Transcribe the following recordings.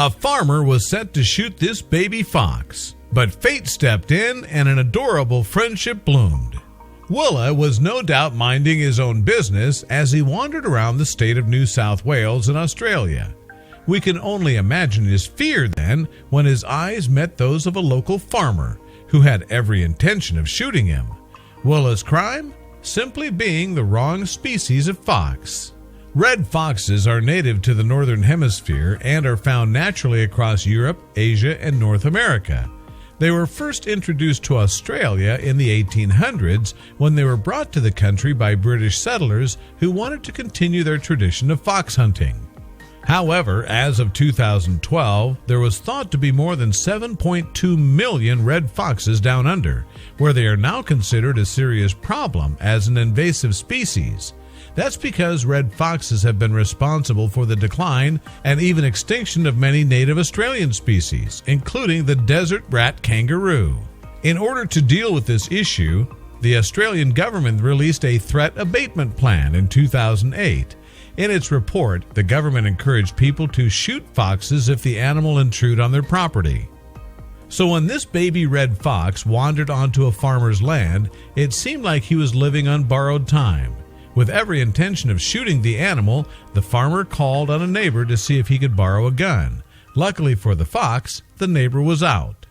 A farmer was set to shoot this baby fox, but fate stepped in and an adorable friendship bloomed. Willa was no doubt minding his own business as he wandered around the state of New South Wales in Australia. We can only imagine his fear then when his eyes met those of a local farmer who had every intention of shooting him. Willa's crime? Simply being the wrong species of fox. Red foxes are native to the Northern Hemisphere and are found naturally across Europe, Asia, and North America. They were first introduced to Australia in the 1800s when they were brought to the country by British settlers who wanted to continue their tradition of fox hunting. However, as of 2012, there was thought to be more than 7.2 million red foxes down under, where they are now considered a serious problem as an invasive species. That's because red foxes have been responsible for the decline and even extinction of many native Australian species, including the desert rat kangaroo. In order to deal with this issue, the Australian government released a threat abatement plan in 2008. In its report, the government encouraged people to shoot foxes if the animal intrude on their property. So when this baby red fox wandered onto a farmer's land, it seemed like he was living on borrowed time. With every intention of shooting the animal, the farmer called on a neighbor to see if he could borrow a gun. Luckily for the fox, the neighbor was out.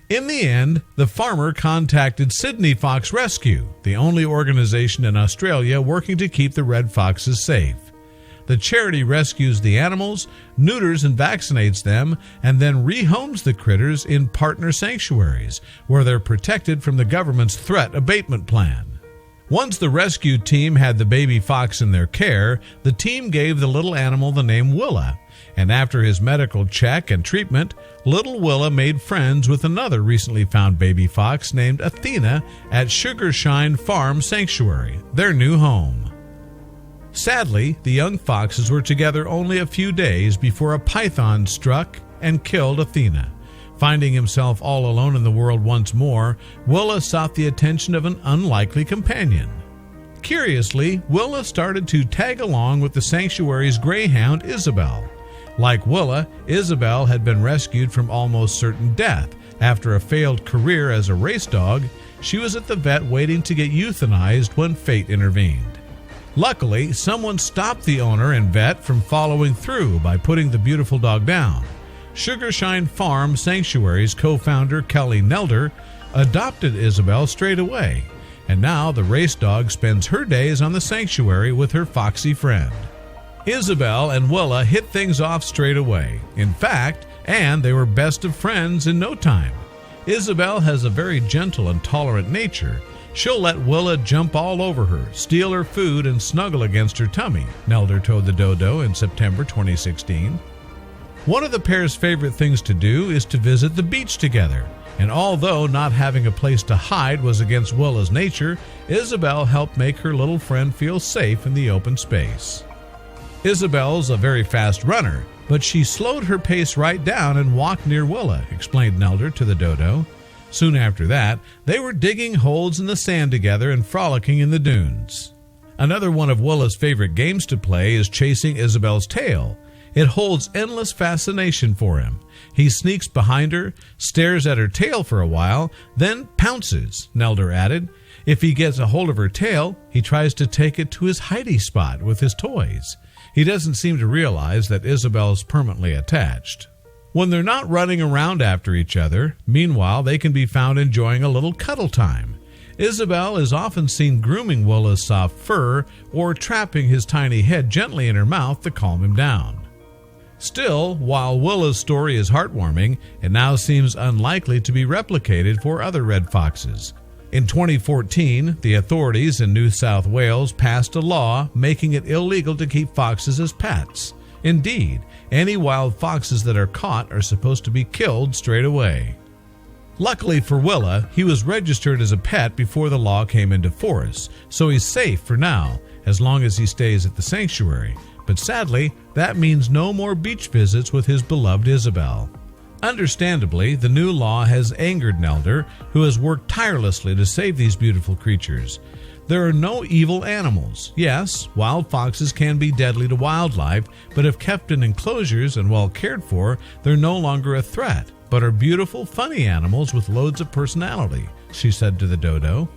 In the end, the farmer contacted Sydney Fox Rescue, the only organization in Australia working to keep the red foxes safe. The charity rescues the animals, neuters and vaccinates them, and then rehomes the critters in partner sanctuaries, where they're protected from the government's threat abatement plan. Once the rescue team had the baby fox in their care, the team gave the little animal the name Willa, and after his medical check and treatment, little Willa made friends with another recently found baby fox named Athena at Sugarshine Farm Sanctuary, their new home. Sadly, the young foxes were together only a few days before a python struck and killed Athena. Finding himself all alone in the world once more, Willa sought the attention of an unlikely companion. Curiously, Willa started to tag along with the sanctuary's greyhound Isabel. Like Willa, Isabel had been rescued from almost certain death. After a failed career as a race dog, she was at the vet waiting to get euthanized when fate intervened. Luckily, someone stopped the owner and vet from following through by putting the beautiful dog down. Sugarshine Farm Sanctuary's co-founder Kelly Nelder adopted Isabel straight away, and now the race dog spends her days on the sanctuary with her foxy friend. Isabel and Willa hit things off straight away. In fact, they were best of friends in no time. Isabel has a very gentle and tolerant nature. She'll let Willa jump all over her, steal her food, and snuggle against her tummy, Nelder told the Dodo in September 2016. One of the pair's favorite things to do is to visit the beach together, and although not having a place to hide was against Willa's nature, Isabel helped make her little friend feel safe in the open space. Isabel's a very fast runner, but she slowed her pace right down and walked near Willa, explained Nelder to the Dodo. Soon after that, they were digging holes in the sand together and frolicking in the dunes. Another one of Willa's favorite games to play is chasing Isabel's tail. It holds endless fascination for him. He sneaks behind her, stares at her tail for a while, then pounces, Nelder added. If he gets a hold of her tail, he tries to take it to his hiding spot with his toys. He doesn't seem to realize that Isabel's permanently attached. When they're not running around after each other, meanwhile, they can be found enjoying a little cuddle time. Isabel is often seen grooming Willa's soft fur or trapping his tiny head gently in her mouth to calm him down. Still, while Willa's story is heartwarming, it now seems unlikely to be replicated for other red foxes. In 2014, the authorities in New South Wales passed a law making it illegal to keep foxes as pets. Indeed, any wild foxes that are caught are supposed to be killed straight away. Luckily for Willa, he was registered as a pet before the law came into force, so he's safe for now, as long as he stays at the sanctuary. But sadly, that means no more beach visits with his beloved Isabel. Understandably, the new law has angered Nelder, who has worked tirelessly to save these beautiful creatures. There are no evil animals. Yes, wild foxes can be deadly to wildlife, but if kept in enclosures and well cared for, they're no longer a threat, but are beautiful, funny animals with loads of personality, she said to the dodo.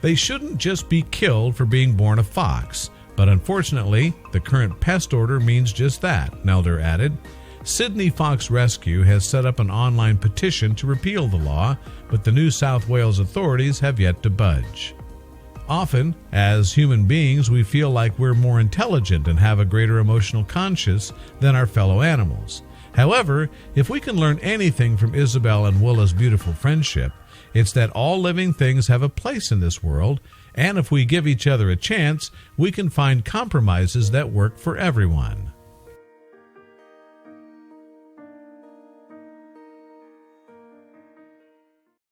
They shouldn't just be killed for being born a fox, but unfortunately, the current pest order means just that, Nelder added. Sydney Fox Rescue has set up an online petition to repeal the law, but the New South Wales authorities have yet to budge. Often, as human beings, we feel like we're more intelligent and have a greater emotional conscience than our fellow animals. However, if we can learn anything from Isabel and Willa's beautiful friendship, it's that all living things have a place in this world, and if we give each other a chance, we can find compromises that work for everyone.